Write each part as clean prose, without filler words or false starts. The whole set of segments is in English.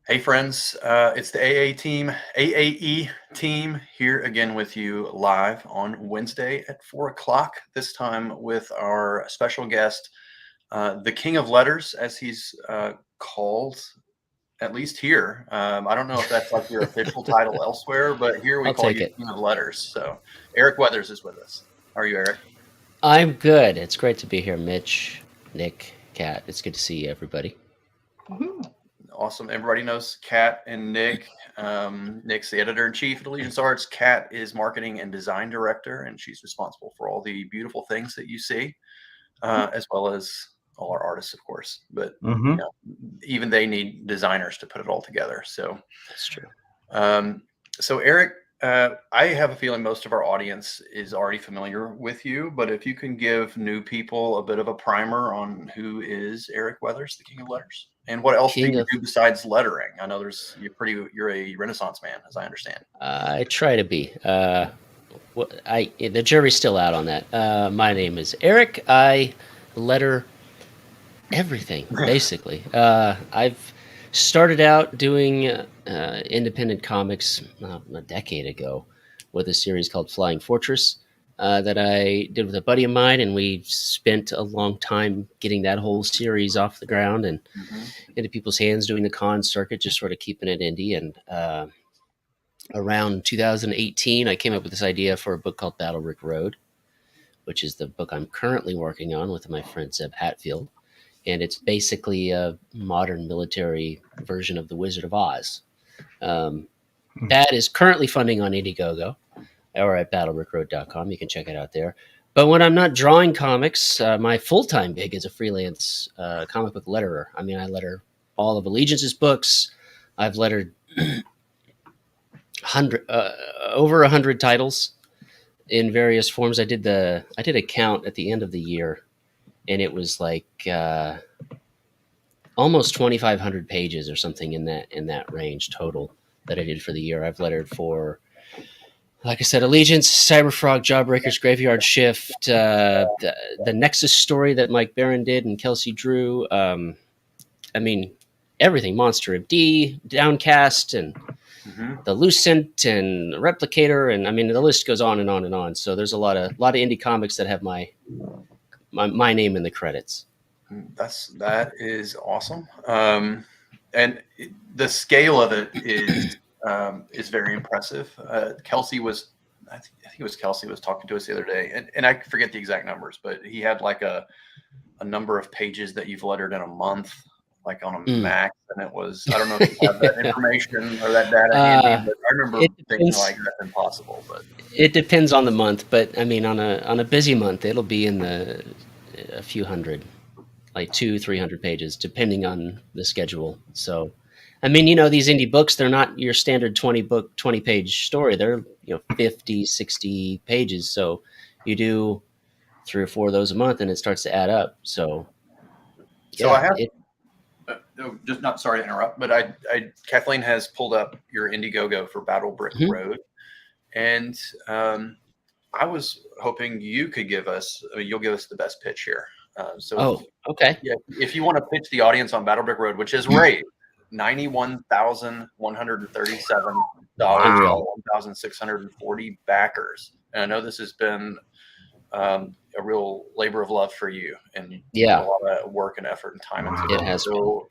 Hey friends, it's the AAE team here again with you live on Wednesday at 4 o'clock. This time with our special guest, the King of Letters, as he's called, at least here. I don't know if that's like your official title elsewhere, but here we I'll call take you it. King of Letters. So Eric Weathers is with us. How are you, Eric? I'm good. It's great to be here, Mitch, Nick, Kat. It's good to see everybody. Awesome. Everybody knows Kat and Nick. Nick's the editor in chief at Allegiance Arts. Kat is marketing and design director, and she's responsible for all the beautiful things that you see, as well as all our artists, of course. But you know, even they need designers to put it all together. So That's true. so Eric, I have a feeling most of our audience is already familiar with you, but if you can give new people a bit of a primer on who is Eric Weathers, the King of Letters, and what else do King you of. do besides lettering? I know you're a Renaissance man, as I understand. I try to be. The jury's still out on that. My name is Eric. I letter everything basically. I've started out doing independent comics a decade ago with a series called Flying Fortress that I did with a buddy of mine, and we spent a long time getting that whole series off the ground and into people's hands, doing the con circuit, just sort of keeping it indie. And around 2018, I came up with this idea for a book called Battle Brick Road, which is the book I'm currently working on with my friend Zeb Hatfield. And it's basically a modern military version of The Wizard of Oz. That is currently funding on Indiegogo or at battlebrickroad.com. You can check it out there. But when I'm not drawing comics, my full-time gig is a freelance comic book letterer. I mean, I letter all of Allegiance's books. I've lettered over 100 titles in various forms. I did a count at the end of the year, and it was like almost 2,500 pages or something in that range total that I did for the year. I've lettered for, like I said, Allegiance, Cyberfrog, Jawbreakers, Graveyard Shift, the Nexus story that Mike Barron did and Kelsey Drew. I mean, everything. Monster MD, Downcast, and the Lucent and Replicator, and I mean the list goes on and on and on. So there's a lot of indie comics that have my name in the credits. That is awesome, and the scale of it is very impressive. Kelsey was, I think it was Kelsey was talking to us the other day, and I forget the exact numbers, but he had like a number of pages that you've lettered in a month, like on a Mac, and it was, I don't know if you have that information or that data handy, but I remember thinking like that's impossible. But it depends on the month. But I mean, on a busy month, it'll be in a few hundred, like 200-300 pages, depending on the schedule. So, I mean, these indie books, they're not your standard 20 page story. They're 50, 60 pages. So you do 3 or 4 of those a month, and it starts to add up. So I have. Just not sorry to interrupt, but Kathleen has pulled up your Indiegogo for Battle Brick Road, and I was hoping you could give us. You'll give us the best pitch here. Okay. Yeah, if you want to pitch the audience on Battle Brick Road, which is raised $91,137, Unreal. 1,640 backers, and I know this has been a real labor of love for you, and a lot of work and effort and time into it. It has so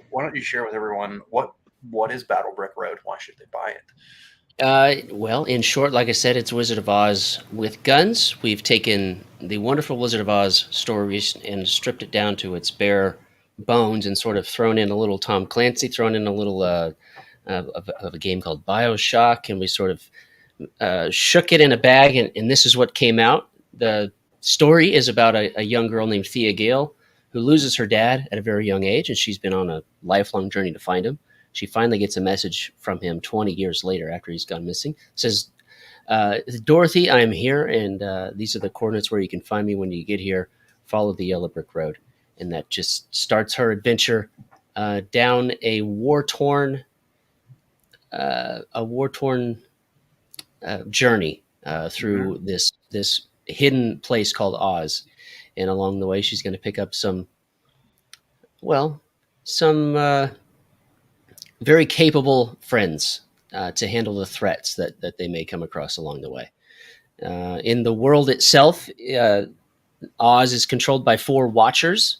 why don't you share with everyone what is Battle Brick Road? Why should they buy it? Well, in short, like I said, it's Wizard of Oz with guns. We've taken the wonderful Wizard of Oz stories and stripped it down to its bare bones and sort of thrown in a little Tom Clancy, thrown in a little of a game called BioShock, and we sort of shook it in a bag, and this is what came out. The story is about a young girl named Thea Gale who loses her dad at a very young age, and she's been on a lifelong journey to find him. She finally gets a message from him 20 years later after he's gone missing. It says, Dorothy, I am here, and these are the coordinates where you can find me when you get here. Follow the yellow brick road. And that just starts her adventure down a war-torn journey through this hidden place called Oz. And along the way, she's going to pick up some very capable friends to handle the threats that they may come across along the way. In the world itself, Oz is controlled by 4 Watchers.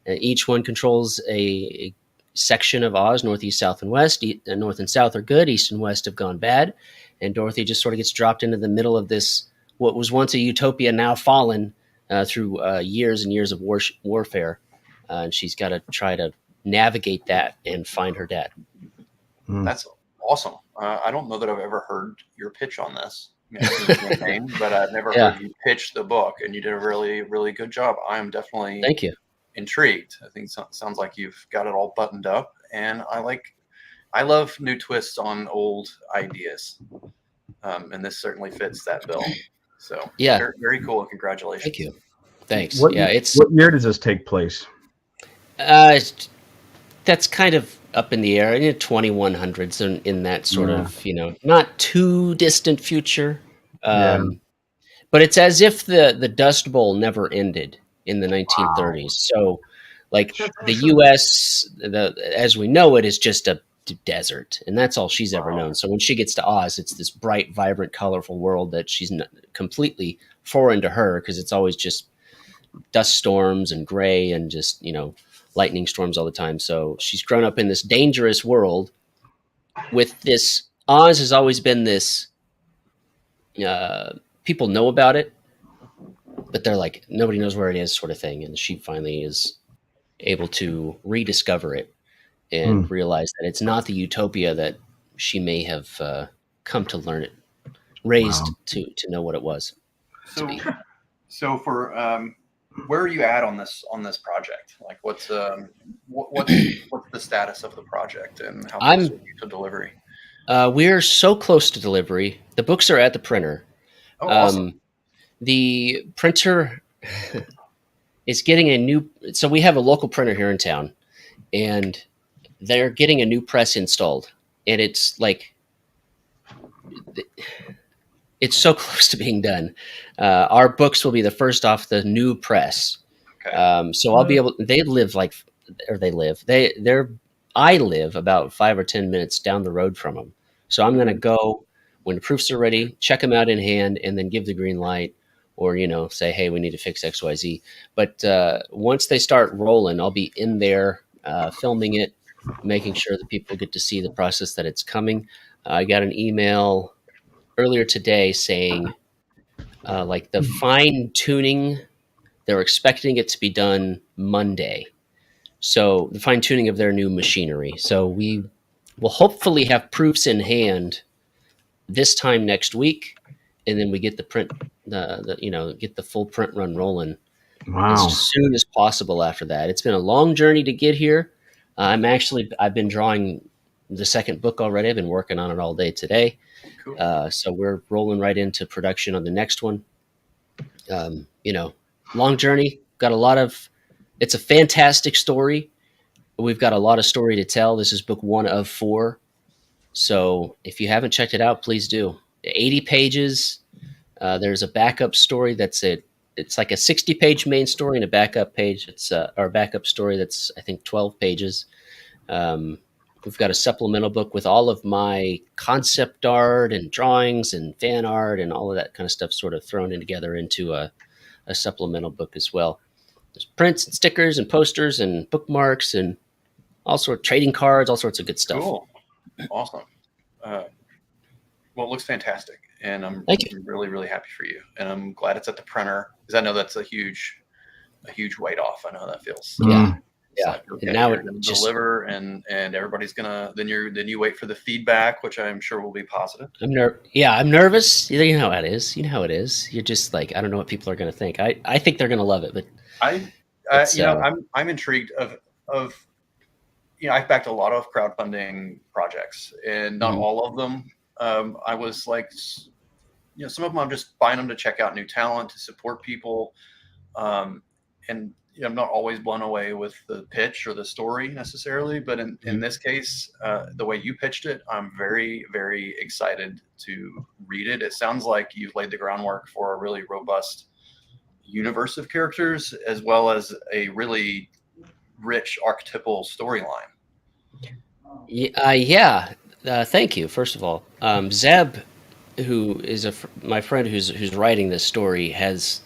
Each one controls a section of Oz: north, east, south, and west. North and south are good. East and west have gone bad. And Dorothy just sort of gets dropped into the middle of this, what was once a utopia, now fallen through years and years of warfare. And she's got to try to navigate that and find her dad. That's awesome. I don't know that I've ever heard your pitch on this. Campaign, but I've never heard you pitch the book, and you did a really, really good job. I am definitely Thank you. Intrigued. I think it sounds like you've got it all buttoned up, and I love new twists on old ideas, and this certainly fits that bill. So yeah, very, very cool, and congratulations. Thank you. Thanks. What year does this take place? That's kind of up in the air, in the 2100s, in that sort of, not too distant future. But it's as if the Dust Bowl never ended in the 1930s. Wow. So, like, the U.S., as we know it, is just a desert, and that's all she's ever known. So when she gets to Oz, it's this bright, vibrant, colorful world that she's completely foreign to her, because it's always just dust storms and gray and just, lightning storms all the time. So she's grown up in this dangerous world with this. Oz has always been this, people know about it, but they're like, nobody knows where it is, sort of thing. And she finally is able to rediscover it and realize that it's not the utopia that she may have come to learn it, raised to know what it was. So for where are you at on this project? Like, what's the status of the project, and how close are you to delivery? We're so close to delivery. The books are at the printer. Oh, awesome. The printer is getting a new. So we have a local printer here in town, and they're getting a new press installed, and it's like, it's so close to being done. Our books will be the first off the new press. Okay. So I'll be able. I live about 5 or 10 minutes down the road from them. So I'm going to go when the proofs are ready, check them out in hand, and then give the green light, or say, hey, we need to fix X, Y, Z. But once they start rolling, I'll be in there filming it, making sure that people get to see the process that it's coming. I got an email earlier today saying like the fine tuning, they're expecting it to be done Monday. So the fine tuning of their new machinery. So we will hopefully have proofs in hand this time next week, and then we get the print, get the full print run rolling as soon as possible after that. It's been a long journey to get here. I've been drawing the second book already. I've been working on it all day today. Cool. So we're rolling right into production on the next one. Long journey. It's a fantastic story. We've got a lot of story to tell. This is book 1 of 4. So if you haven't checked it out, please do. 80 pages. There's a backup story it's like a 60-page main story and a backup page. It's our backup story that's, I think, 12 pages. We've got a supplemental book with all of my concept art and drawings and fan art and all of that kind of stuff sort of thrown in together into a supplemental book as well. There's prints and stickers and posters and bookmarks and all sorts of trading cards, all sorts of good stuff. Cool. Awesome. Well, it looks fantastic, and I'm really, really happy for you. And I'm glad it's at the printer, because I know that's a huge weight off. I know how that feels. Yeah. Like, okay, and now it just deliver, and everybody's gonna. Then you wait for the feedback, which I'm sure will be positive. I'm nervous. You know how it is. You're just like, I don't know what people are gonna think. I think they're gonna love it, but I'm intrigued of I've backed a lot of crowdfunding projects, and not all of them. I was like, some of them I'm just buying them to check out new talent, to support people, and I'm not always blown away with the pitch or the story necessarily. But in this case, the way you pitched it, I'm very, very excited to read it. It sounds like you've laid the groundwork for a really robust universe of characters, as well as a really rich archetypal storyline. Yeah. Thank you. First of all, Zeb, who is my friend who's writing this story, has.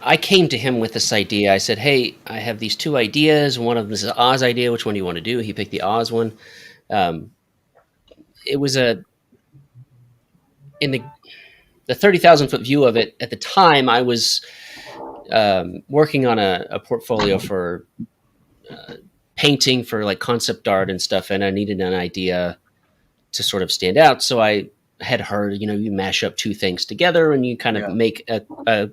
I came to him with this idea. I said, "Hey, I have these two ideas. One of them is an Oz idea. Which one do you want to do?" He picked the Oz one. Um, it was in the 30,000 foot view of it. At the time, I was working on a portfolio for painting for like concept art and stuff, and I needed an idea to sort of stand out. So I had heard, you mash up two things together and you kind of make a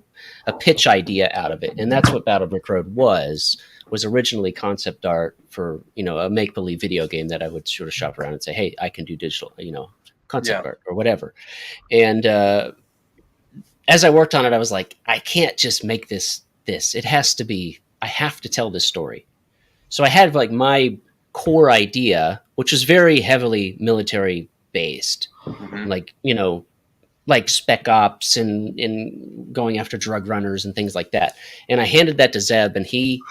pitch idea out of it, and that's what Battle Brick Road was originally concept art for a make believe video game that I would sort of shop around and say, hey, I can do digital, concept art or whatever. And as I worked on it, I was like, I can't just make this. It has to be. I have to tell this story. So I had like my core idea, which was very heavily military based, like like spec ops and going after drug runners and things like that. And I handed that to Zeb, and he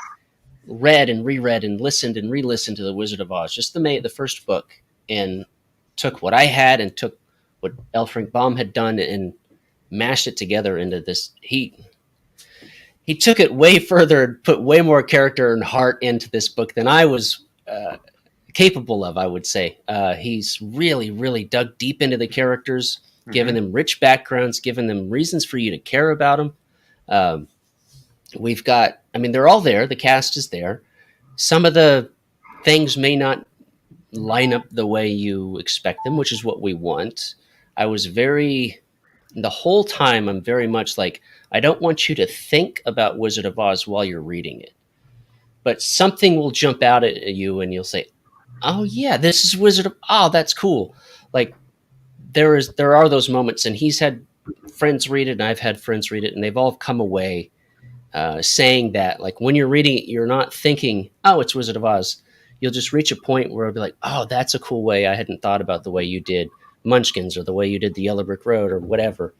read and reread and listened and re-listened to The Wizard of Oz, just the first book, and took what I had and took what L. Frank Baum had done and mashed it together into this. He took it way further, put way more character and heart into this book than I was capable of, I would say. He's really, really dug deep into the characters, given them rich backgrounds, given them reasons for you to care about them. We've got, they're all there. The cast is there. Some of the things may not line up the way you expect them, which is what we want. The whole time, I'm very much like, I don't want you to think about Wizard of Oz while you're reading it. But something will jump out at you and you'll say, oh yeah, this is Wizard of Oz. Oh, that's cool. Like there are those moments, and he's had friends read it and I've had friends read it, and they've all come away saying that, like, when you're reading it, you're not thinking, oh, it's Wizard of Oz. You'll just reach a point where it'll be like, oh, that's a cool way. I hadn't thought about the way you did Munchkins or the way you did the Yellow Brick Road or whatever.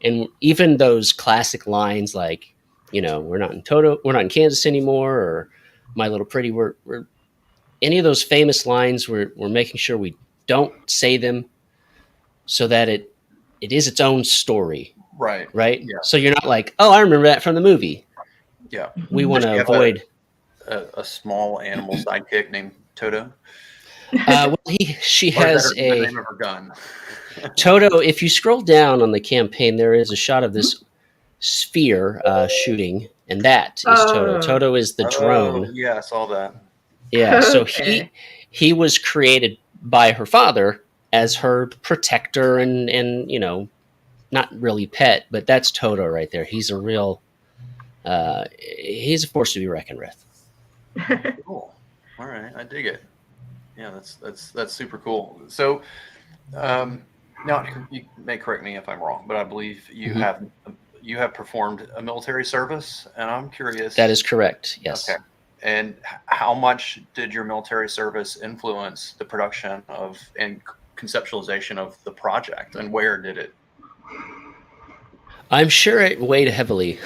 And even those classic lines like, we're not in Kansas anymore, or My Little Pretty, we're any of those famous lines, we're making sure we don't say them so that it is its own story. Right. Yeah. So you're not like, oh, I remember that from the movie. Yeah. We want to avoid a small animal sidekick named Toto. Well, she has the name of her gun. Toto. If you scroll down on the campaign, there is a shot of this sphere shooting, and that is Toto. Toto is the drone. Yeah, I saw that. Yeah, so he was created by her father as her protector and not really pet, but that's Toto right there. He's a real he's a force to be reckoned with. Cool. All right, I dig it. Yeah, that's super cool. So now you may correct me if I'm wrong, but I believe you have performed a military service, and I'm curious. That is correct. Yes. Okay. And how much did your military service influence the production of and conceptualization of the project, and where did it? I'm sure it weighed heavily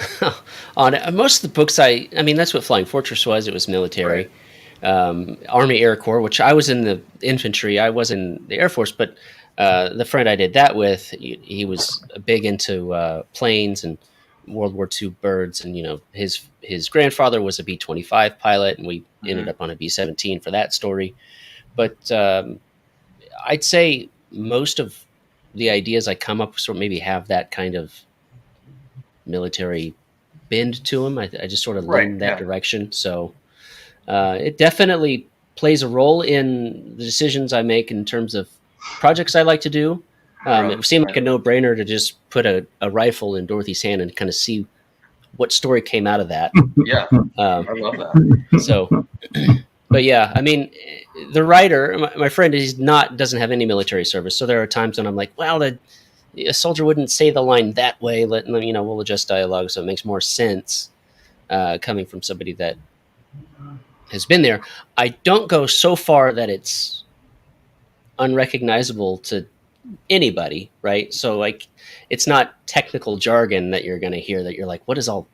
on it. Most of the books that's what Flying Fortress was. It was military. Right. Army Air Corps, which I was in the infantry. I was in the Air Force, but the friend I did that with, he was big into planes and World War II birds, and his grandfather was a B-25 pilot, and we ended up on a B-17 for that story. But I'd say most of the ideas I come up with sort of maybe have that kind of military bend to them. I just sort of lean that direction. So it definitely plays a role in the decisions I make in terms of projects I like to do. It seemed like a no-brainer to just put a rifle in Dorothy's hand and kind of see what story came out of that. Yeah, I love that. So, but yeah, the writer, my friend, doesn't have any military service, so there are times when I'm like, well, a soldier wouldn't say the line that way. We'll adjust dialogue so it makes more sense coming from somebody that has been there. I don't go so far that it's unrecognizable to anybody, right? So like, it's not technical jargon that you're going to hear that you're like, what does all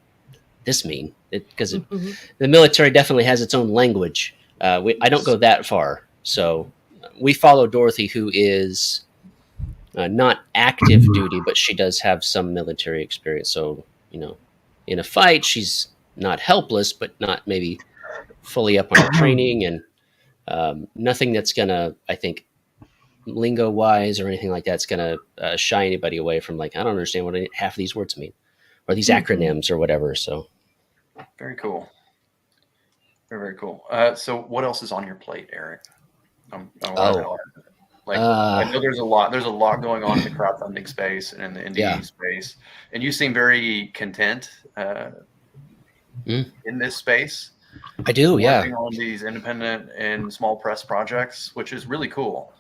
this mean? Because the military definitely has its own language. I don't go that far. So we follow Dorothy, who is not active duty, but she does have some military experience. So, in a fight, she's not helpless, but not maybe fully up on her training, and nothing that's going to, I think, lingo wise or anything like that's going to shy anybody away from like, I don't understand what half of these words mean or these acronyms or whatever. So very cool. Very cool. So what else is on your plate, Eric? I know there's a lot going on in the crowdfunding space and in the indie space, and you seem very content in this space. I do, working on these independent and small press projects, which is really cool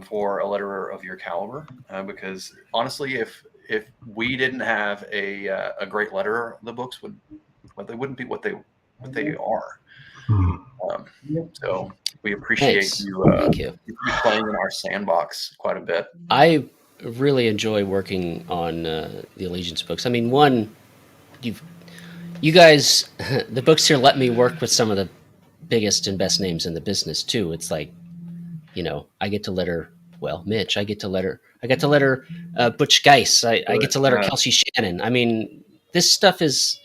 for a letterer of your caliber. Because honestly, if we didn't have a great letterer, the books they wouldn't be what they are. So we appreciate you playing in our sandbox quite a bit. I really enjoy working on the Allegiance books. I mean, you guys, the books here let me work with some of the biggest and best names in the business too. It's like, I get to letter, Mitch, I get to letter Butch Geiss. I get to letter Kelsey Shannon. I mean, this stuff is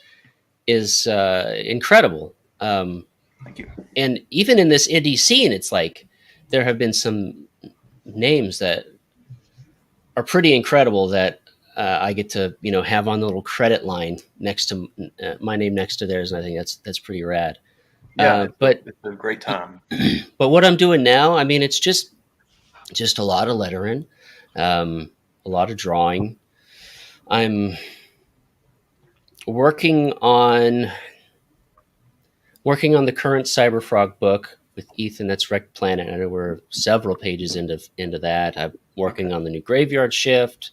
incredible. Thank you. And even in this indie scene, it's like there have been some names that are pretty incredible that I get to have on the little credit line next to my name next to theirs, and I think that's pretty rad. Yeah, but it's a great time. But what I'm doing now, I mean, it's just a lot of lettering, a lot of drawing. I'm working on the current Cyberfrog book with Ethan. That's Wrecked Planet. I know we're several pages into that. I'm working on the new Graveyard Shift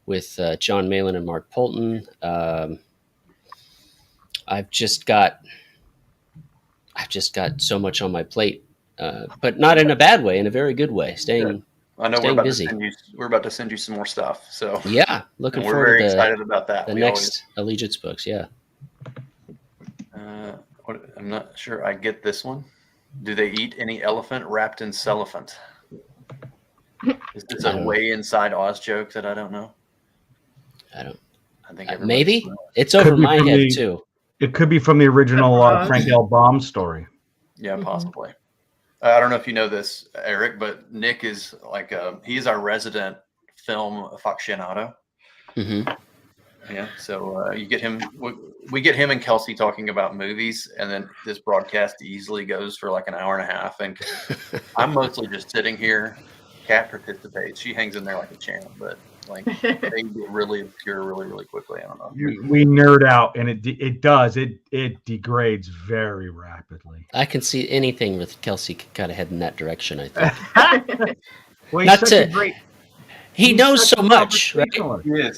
with John Malin and Mark Polton. I've just got so much on my plate, but not in a bad way, in a very good way. I know we're busy. We're about to send you some more stuff. So yeah, looking forward. We're very excited about that. The next Allegiance books. Yeah. I'm not sure I get this one. Do they eat any elephant wrapped in cellophant? Is this a way inside Oz joke that I don't know? I think maybe it's over my head too. It could be from the original Frank L. Baum story. Yeah, possibly. I don't know if you know this, Eric, but Nick is he's our resident film aficionado. Mm-hmm. Yeah, so you get him. We get him and Kelsey talking about movies, and then this broadcast easily goes for like an hour and a half. And I'm mostly just sitting here. Kat participates; she hangs in there like a champ, but they get really obscure really, really quickly. I don't know. We nerd out, and it degrades very rapidly. I can see anything with Kelsey kind of heading that direction. I think. Well, Not to. He knows so much, right?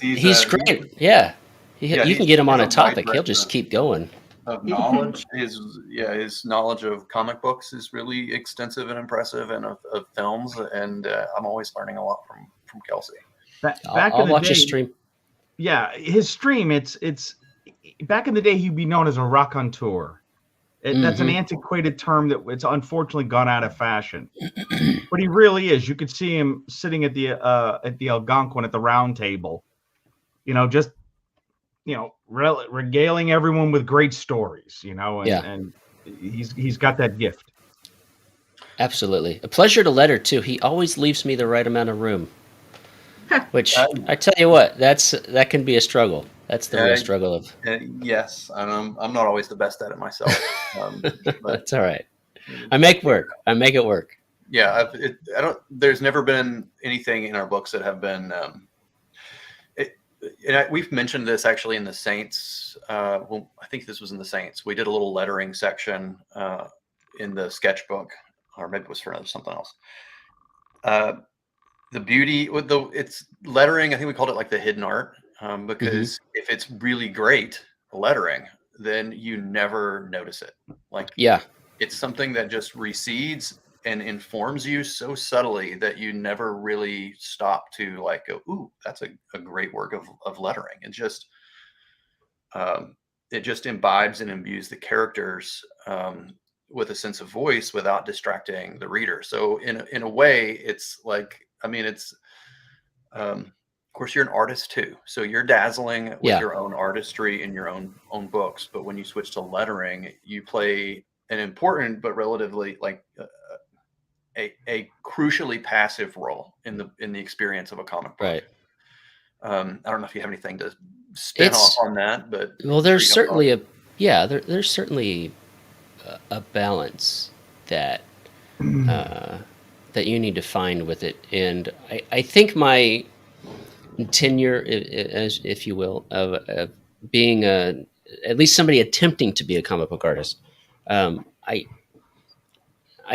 He's great. Yeah. You can get him on a topic. He'll just keep going. Of knowledge, his knowledge of comic books is really extensive and impressive, and of films. And I'm always learning a lot from Kelsey. I'll watch his stream. Yeah, his stream. It's back in the day. He'd be known as a raconteur. That's an antiquated term that it's unfortunately gone out of fashion. But he really is. You could see him sitting at the Algonquin at the round table, regaling everyone with great stories, and he's got that gift. Absolutely. A pleasure to letter too. He always leaves me the right amount of room. Which I tell you what, that can be a struggle. That's the real struggle of. Yes, I'm not always the best at it myself. But that's all right. I make it work. Yeah, there's never been anything in our books that have been. We've mentioned this actually in the Saints. I think this was in the Saints. We did a little lettering section in the sketchbook, or maybe it was for something else. The beauty with it's lettering. I think we called it like the hidden art. Because if it's really great lettering, then you never notice it. It's something that just recedes and informs you so subtly that you never really stop to go, ooh, that's a great work of lettering. It just imbibes and imbues the characters with a sense of voice without distracting the reader. So in a way, it's like, I mean, it's of course you're an artist too, so you're dazzling with Yeah. your own artistry in your own books. But when you switch to lettering, you play an important but relatively like a crucially passive role in the experience of a comic book. Right. I don't know if you have anything to spin off on that, but well, there's certainly there's certainly a balance that that you need to find with it, and I think my tenure, as if you will, of being at least somebody attempting to be a comic book artist, I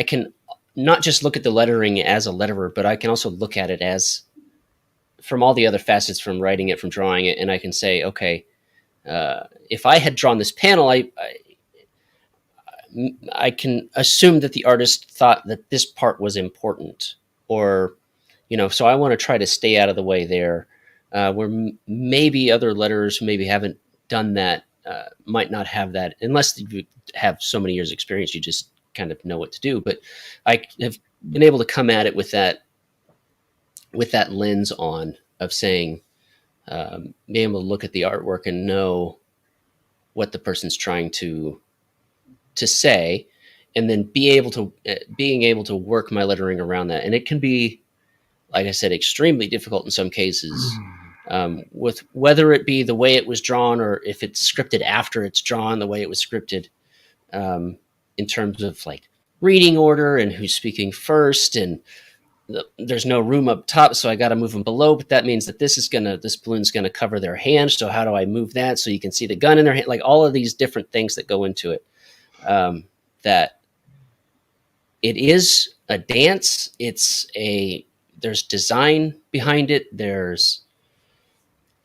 can not just look at the lettering as a letterer, but I can also look at it as from all the other facets, from writing it, from drawing it, and I can say, okay, if I had drawn this panel, I can assume that the artist thought that this part was important, or so I want to try to stay out of the way there, where maybe other letterers who maybe haven't done that might not have that, unless you have so many years experience, you just kind of know what to do. But I have been able to come at it with that lens on, of saying, being able to look at the artwork and know what the person's trying to say, and then being able to work my lettering around that. And it can be, like I said, extremely difficult in some cases, with whether it be the way it was drawn, or if it's scripted after it's drawn, the way it was scripted, in terms of like reading order and who's speaking first, and there's no room up top, so I got to move them below. But that means that this balloon's gonna cover their hand. So how do I move that so you can see the gun in their hand? Like all of these different things that go into it. That it is a dance. There's design behind it. There's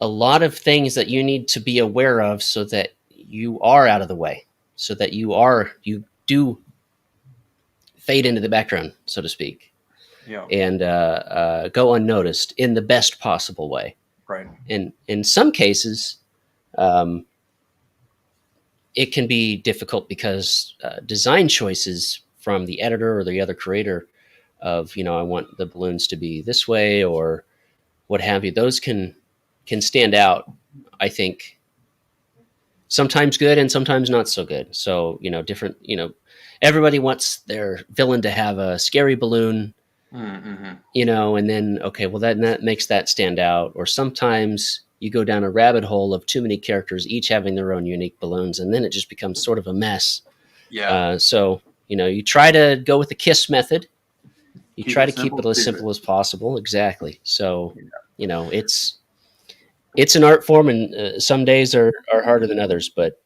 a lot of things that you need to be aware of, so that you are out of the way, so that you do fade into the background, so to speak. Yeah. And go unnoticed in the best possible way. Right. And in some cases, it can be difficult because design choices from the editor or the other creator of, I want the balloons to be this way or what have you, those can stand out, I think, sometimes good and sometimes not so good. So, different, everybody wants their villain to have a scary balloon, and then, okay, well, that makes that stand out. Or sometimes you go down a rabbit hole of too many characters, each having their own unique balloons, and then it just becomes sort of a mess. Yeah. So, you try to go with the KISS method. You try to keep it as simple as possible. Exactly. So, it's an art form, and some days are harder than others, but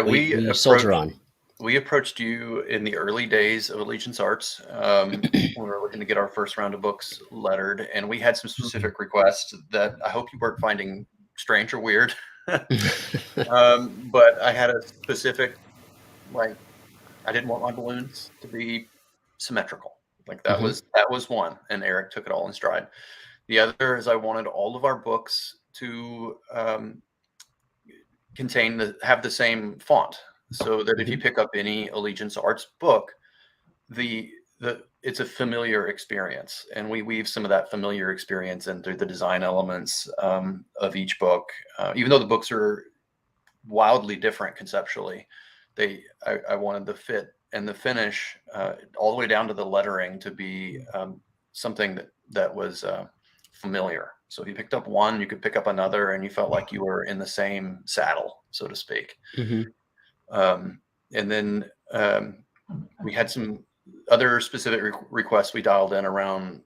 we soldier on. We approached you in the early days of Allegiance Arts. We were looking to get our first round of books lettered, and we had some specific requests that I hope you weren't finding strange or weird. But I had a specific, like, I didn't want my balloons to be symmetrical. Like that was one, and Eric took it all in stride. The other is I wanted all of our books to have the same font, so that if you pick up any Allegiance Arts book, it's a familiar experience, and we weave some of that familiar experience into the design elements of each book. Even though the books are wildly different conceptually, I wanted the fit and the finish, all the way down to the lettering, to be something that was familiar. So if you picked up one, you could pick up another, and you felt like you were in the same saddle, so to speak. And then we had some other specific requests we dialed in around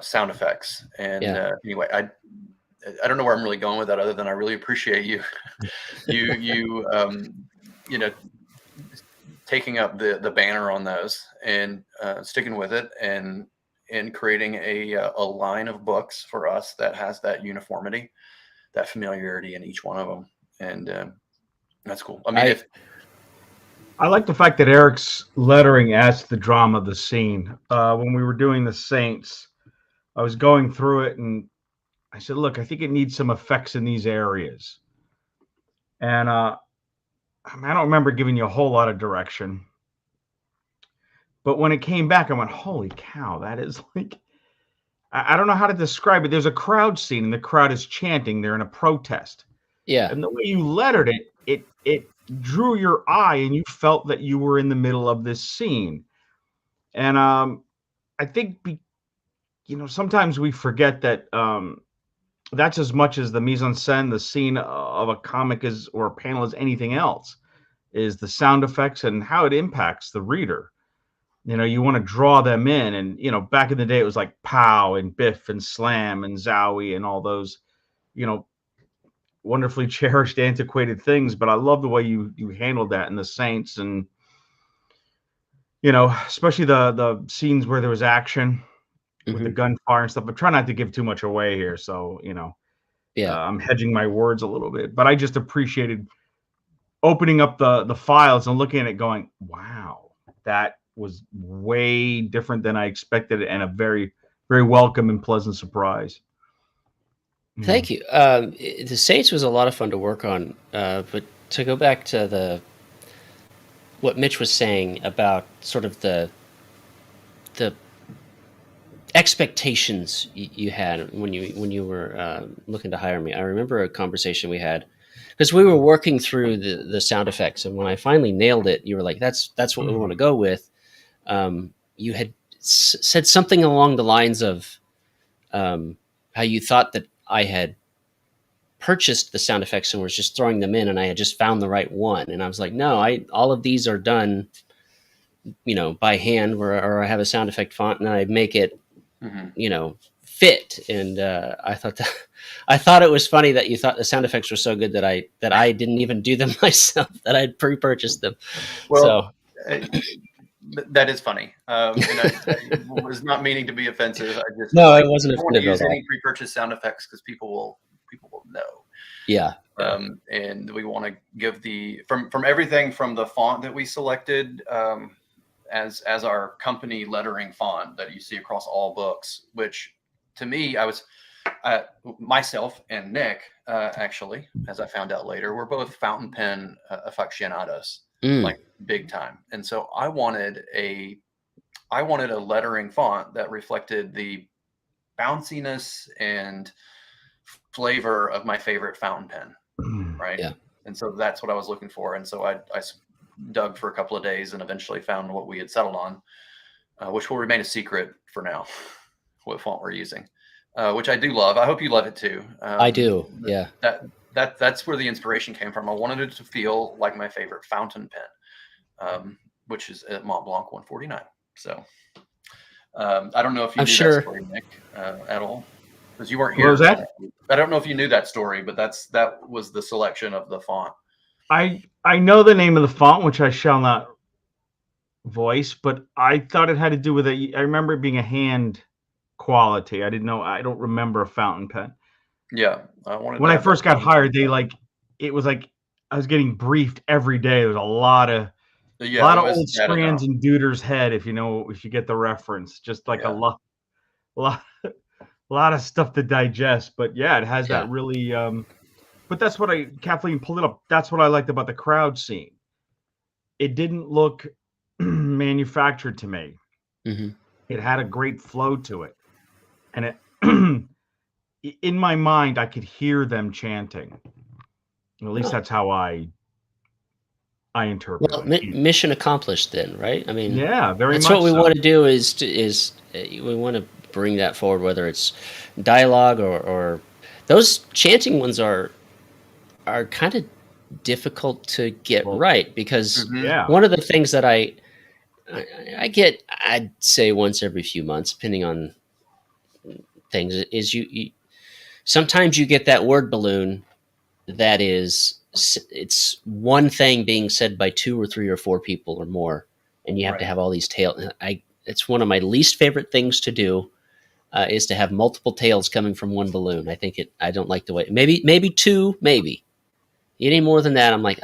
sound effects. And anyway, I don't know where I'm really going with that, other than I really appreciate you taking up the banner on those and sticking with it, and creating a line of books for us that has that uniformity, that familiarity in each one of them. And that's cool. I mean, I like the fact that Eric's lettering adds to the drama of the scene. When we were doing the Saints, I was going through it, and I said, look, I think it needs some effects in these areas. And I don't remember giving you a whole lot of direction. But when it came back, I went, holy cow, that is like, I don't know how to describe it. There's a crowd scene, and the crowd is chanting. They're in a protest. Yeah. And the way you lettered it drew your eye, and you felt that you were in the middle of this scene. And I think, sometimes we forget that that's as much as the mise en scène, the scene of a comic is or a panel is anything else, is the sound effects and how it impacts the reader. You want to draw them in, and back in the day it was like pow and biff and slam and zowie and all those, wonderfully cherished antiquated things. But I love the way you handled that in the Saints, and especially the scenes where there was action with the gunfire and stuff. But try not to give too much away here, so I'm hedging my words a little bit. But I just appreciated opening up the files and looking at it, going, "Wow, that was way different than I expected, and a very, very welcome and pleasant surprise." Thank you. The Saints was a lot of fun to work on, but to go back to what Mitch was saying about sort of the expectations you had when you were looking to hire me. I remember a conversation we had because we were working through the sound effects, and when I finally nailed it, you were like, "That's what we want to go with." You had said something along the lines of how you thought that I had purchased the sound effects and was just throwing them in, and I had just found the right one. And I was like, "No, all of these are done, by hand, or I have a sound effect font, and I make it, fit." And I thought it was funny that you thought the sound effects were so good that I didn't even do them myself, that I'd pre-purchased them. Well, that is funny. And I was not meaning to be offensive. I just it wasn't I don't want to offensive use at all. any pre-purchase sound effects because people will know. Yeah. And we want to give from everything from the font that we selected as our company lettering font that you see across all books, which to me, myself and Nick, actually, as I found out later, we're both fountain pen aficionados, like big time. And so I wanted a lettering font that reflected the bounciness and flavor of my favorite fountain pen, right? Yeah. And so that's what I was looking for. And so I dug for a couple of days and eventually found what we had settled on, which will remain a secret for now, what font we're using, which I do love. I hope you love it too. I do. Yeah. That's where the inspiration came from. I wanted it to feel like my favorite fountain pen, which is at Mont Blanc 149. So I don't know if you knew that story, Nick, at all, because you weren't here. What was that? I don't know if you knew that story, but that was the selection of the font. I know the name of the font, which I shall not voice, but I thought it had to do with I remember it being a hand quality. I didn't know. I don't remember a fountain pen. Yeah, when I first got hired, it was like I was getting briefed every day. There was a lot of old strands in Duder's head, if you get the reference. Just like a lot of stuff to digest. But yeah, it has that really. But that's what Kathleen pulled it up. That's what I liked about the crowd scene. It didn't look manufactured to me. Mm-hmm. It had a great flow to it, and it. In my mind, I could hear them chanting. At least that's how I interpret it. Mission accomplished then, right? I mean, yeah, very much. That's what we want to do is we want to bring that forward, whether it's dialogue or those chanting ones are kind of difficult to get right, because one of the things that I get, I'd say once every few months, depending on things, is you sometimes you get that word balloon that it's one thing being said by 2 or 3 or 4 people or more, and you have to have all these tails. It's one of my least favorite things to do, is to have multiple tails coming from one balloon. I don't like the way, maybe 2, maybe. Any more than that, I'm like,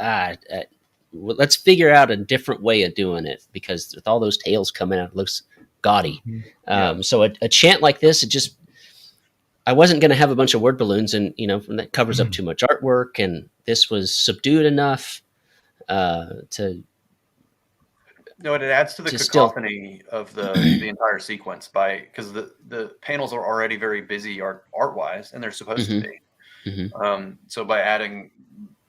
let's figure out a different way of doing it, because with all those tails coming out, it looks gaudy. So a chant like this, I wasn't going to have a bunch of word balloons, and that covers up too much artwork, and this was subdued enough to No, it adds to the cacophony of the entire sequence because the panels are already very busy art wise, and they're supposed to be. So by adding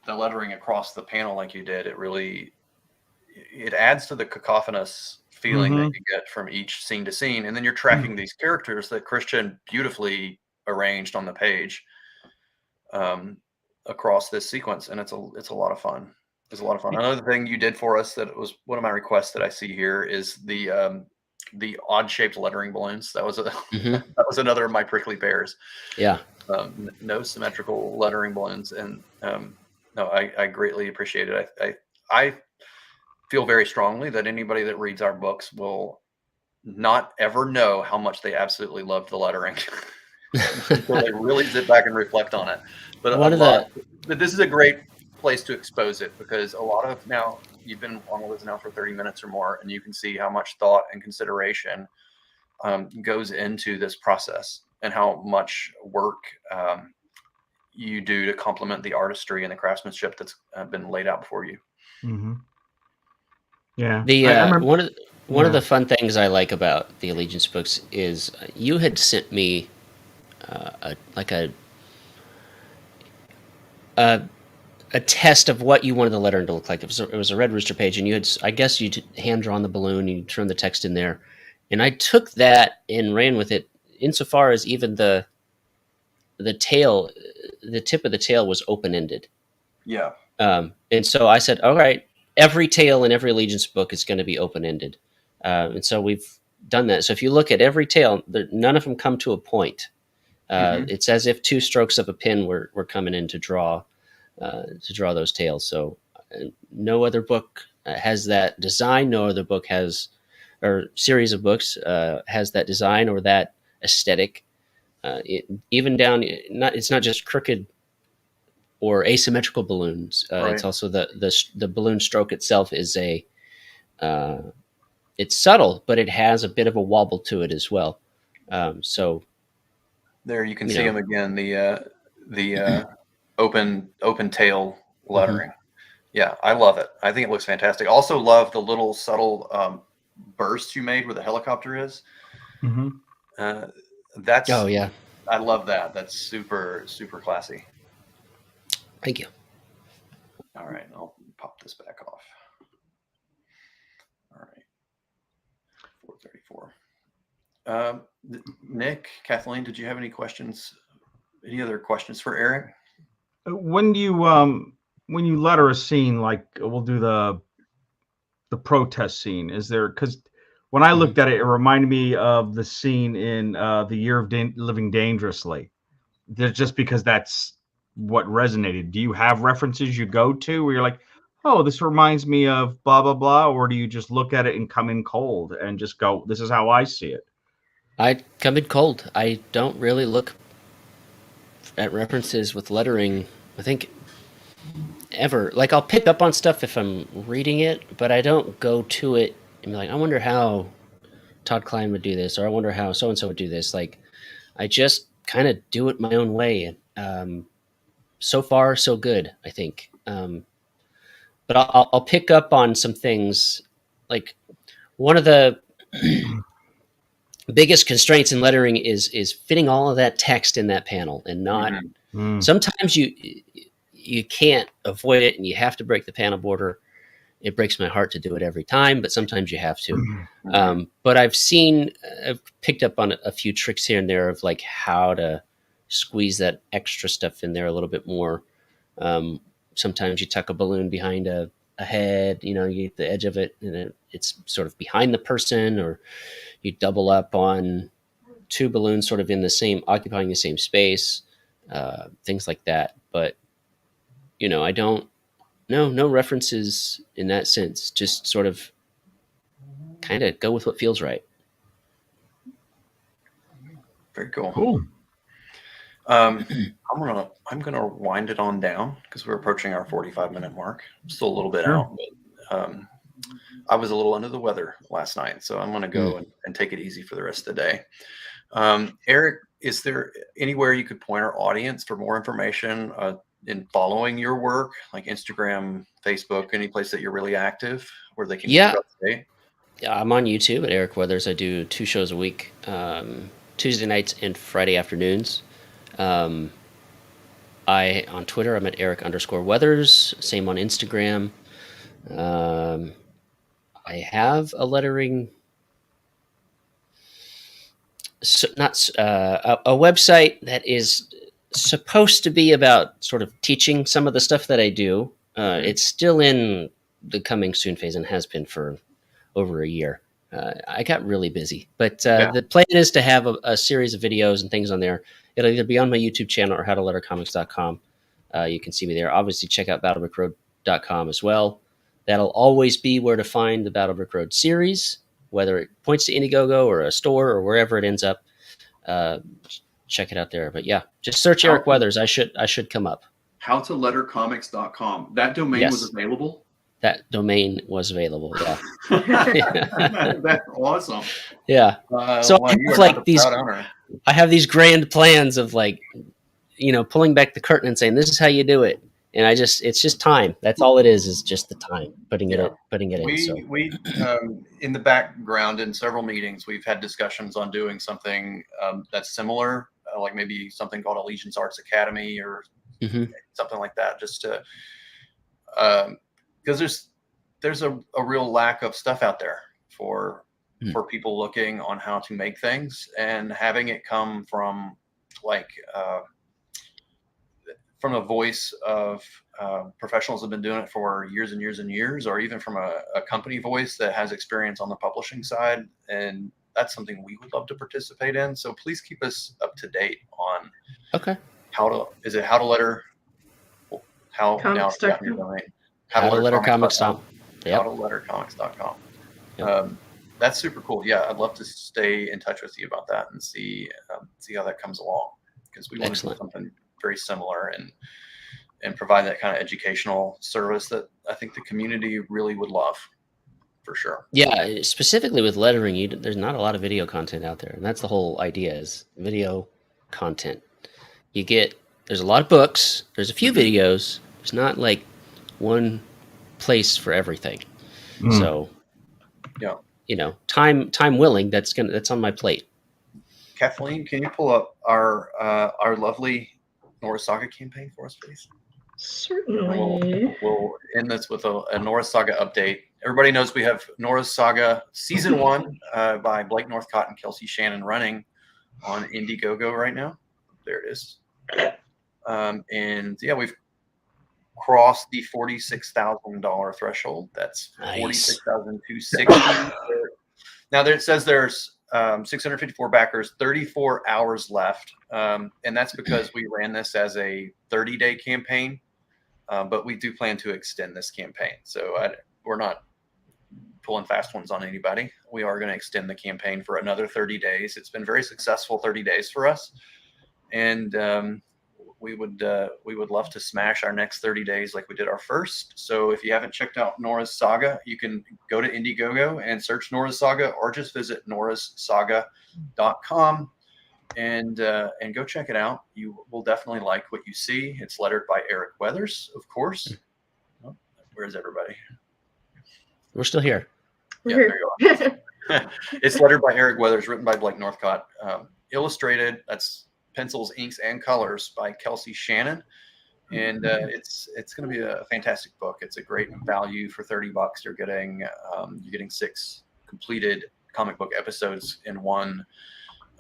the lettering across the panel like you did, it adds to the cacophonous feeling that you get from each scene to scene, and then you're tracking these characters that Christian beautifully arranged on the page across this sequence, and it's a lot of fun. It's a lot of fun. Another thing you did for us that was one of my requests that I see here is the odd shaped lettering balloons. That was that was another of my prickly pears. Yeah. No symmetrical lettering balloons, and no, I greatly appreciate it. I feel very strongly that anybody that reads our books will not ever know how much they absolutely love the lettering until they really sit back and reflect on it. But this is a great place to expose it, because a lot of now you've been on with us now for 30 minutes or more, and you can see how much thought and consideration goes into this process, and how much work you do to complement the artistry and the craftsmanship that's been laid out before you. Yeah. One of the fun things I like about the Allegiance books is you had sent me a test of what you wanted the lettering to look like. It was a Red Rooster page, and I guess you hand drawn the balloon, you turn the text in there, and I took that and ran with it insofar as even the tail, the tip of the tail was open ended. Yeah. And so I said, all right, every tail in every Allegiance book is going to be open ended, and so we've done that. So if you look at every tail, none of them come to a point. It's as if two strokes of a pen were coming in to draw those tails. So no other book has that design. No other book or series of books has that design or that aesthetic. Even down, it's not just crooked or asymmetrical balloons. Right. It's also the balloon stroke itself is it's subtle, but it has a bit of a wobble to it as well. So there you can see them again. The open tail lettering. Yeah, I love it. I think it looks fantastic. Also love the little subtle bursts you made where the helicopter is. That's I love that. That's super, super classy. Thank you. All right, I'll pop this back off. All right, 434. Nick, Kathleen, did you have any questions? Any other questions for Eric? When you letter a scene, like we'll do the protest scene, is there, because when I looked at it, it reminded me of the scene in The Year of Living Dangerously. Just because that's what resonated. Do you have references you go to where you're like, oh, this reminds me of blah, blah, blah? Or do you just look at it and come in cold and just go, this is how I see it? I come in cold. I don't really look at references with lettering, I think, ever. Like, I'll pick up on stuff if I'm reading it, but I don't go to it and be like, I wonder how Todd Klein would do this, or I wonder how so-and-so would do this. Like, I just kind of do it my own way. So far, so good, I think. But I'll pick up on some things. Like, one of the biggest constraints in lettering is fitting all of that text in that panel, and not sometimes you can't avoid it and you have to break the panel border. It breaks my heart to do it every time, but sometimes you have to. But I've picked up on a few tricks here and there of like how to squeeze that extra stuff in there a little bit more. Sometimes you tuck a balloon behind a head, you get the edge of it and it's sort of behind the person, or you double up on two balloons sort of occupying the same space, things like that. But, I don't, no references in that sense, just sort of kind of go with what feels right. Very cool. I'm gonna wind it on down because we're approaching our 45-minute mark. Still a little bit out, but I was a little under the weather last night, so I'm gonna go and take it easy for the rest of the day. Eric, is there anywhere you could point our audience for more information in following your work, like Instagram, Facebook, any place that you're really active where they can keep up to date? I'm on YouTube at Eric Weathers. I do 2 shows a week, Tuesday nights and Friday afternoons. On Twitter, I'm at Eric_Weathers. Same on Instagram. I have a lettering, a website that is supposed to be about sort of teaching some of the stuff that I do. It's still in the coming soon phase and has been for over a year. I got really busy, but the plan is to have a series of videos and things on there. It'll either be on my YouTube channel or howtolettercomics.com. You can see me there. Obviously, check out battlebrickroad.com as well. That'll always be where to find the Battle Brick Road series, whether it points to Indiegogo or a store or wherever it ends up. Check it out there. But yeah, just search Eric Weathers. I should come up. Howtolettercomics.com. That domain was available? That domain was available, yeah. That's awesome. Yeah. So I have like these, I have these grand plans of like, pulling back the curtain and saying, this is how you do it. And it's just time. That's all it is just the time, putting it in. So we in the background in several meetings, we've had discussions on doing something that's similar, like maybe something called Allegiance Arts Academy or something like that, just to, because there's a real lack of stuff out there for people looking on how to make things, and having it come from from a voice of professionals who have been doing it for years and years and years, or even from a company voice that has experience on the publishing side. And that's something we would love to participate in. So please keep us up to date on howtolettercomics.com. That's super cool. Yeah, I'd love to stay in touch with you about that and see how that comes along, because we want to do something very similar and provide that kind of educational service that I think the community really would love, for sure. Yeah, specifically with lettering, there's not a lot of video content out there, and that's the whole idea, is video content. There's a lot of books, there's a few videos, there's not like one place for everything. So time willing, that's on my plate. Kathleen, can you pull up our lovely Nora Saga campaign for us, please? Certainly. We'll end this with a Nora Saga update. Everybody knows we have Nora Saga Season 1 by Blake Northcott and Kelsey Shannon running on Indiegogo right now. There it is. And yeah, we've crossed the $46,000 threshold. That's $46,260. Now it says there's 654 backers, 34 hours left. And that's because we ran this as a 30-day campaign. But we do plan to extend this campaign. So we're not pulling fast ones on anybody. We are going to extend the campaign for another 30 days. It's been very successful 30 days for us. And we would love to smash our next 30 days like we did our first. So if you haven't checked out Nora's Saga, you can go to Indiegogo and search Nora's Saga, or just visit norassaga.com and go check it out. You will definitely like what you see. It's lettered by Eric Weathers, of course. Oh, where's everybody? We're still here. There you are. It's lettered by Eric Weathers, written by Blake Northcott, illustrated, that's pencils, inks, and colors, by Kelsey Shannon. And it's going to be a fantastic book. It's a great value for $30. You're getting 6 completed comic book episodes in one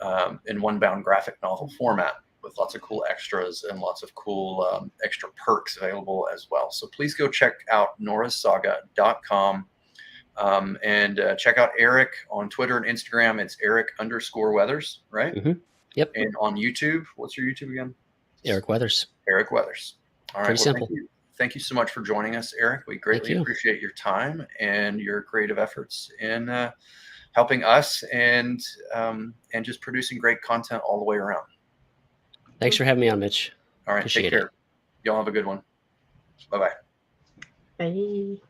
bound graphic novel format, with lots of cool extras and lots of cool extra perks available as well. So please go check out norassaga.com and check out Eric on Twitter and Instagram. It's Eric_Weathers, right? Yep. And on YouTube, what's your YouTube again? Eric Weathers. Eric Weathers. All right. Pretty simple. Thank you so much for joining us, Eric. We greatly appreciate your time and your creative efforts in helping us and just producing great content all the way around. Thanks for having me on, Mitch. All right. Appreciate take care. Y'all have a good one. Bye-bye. Bye.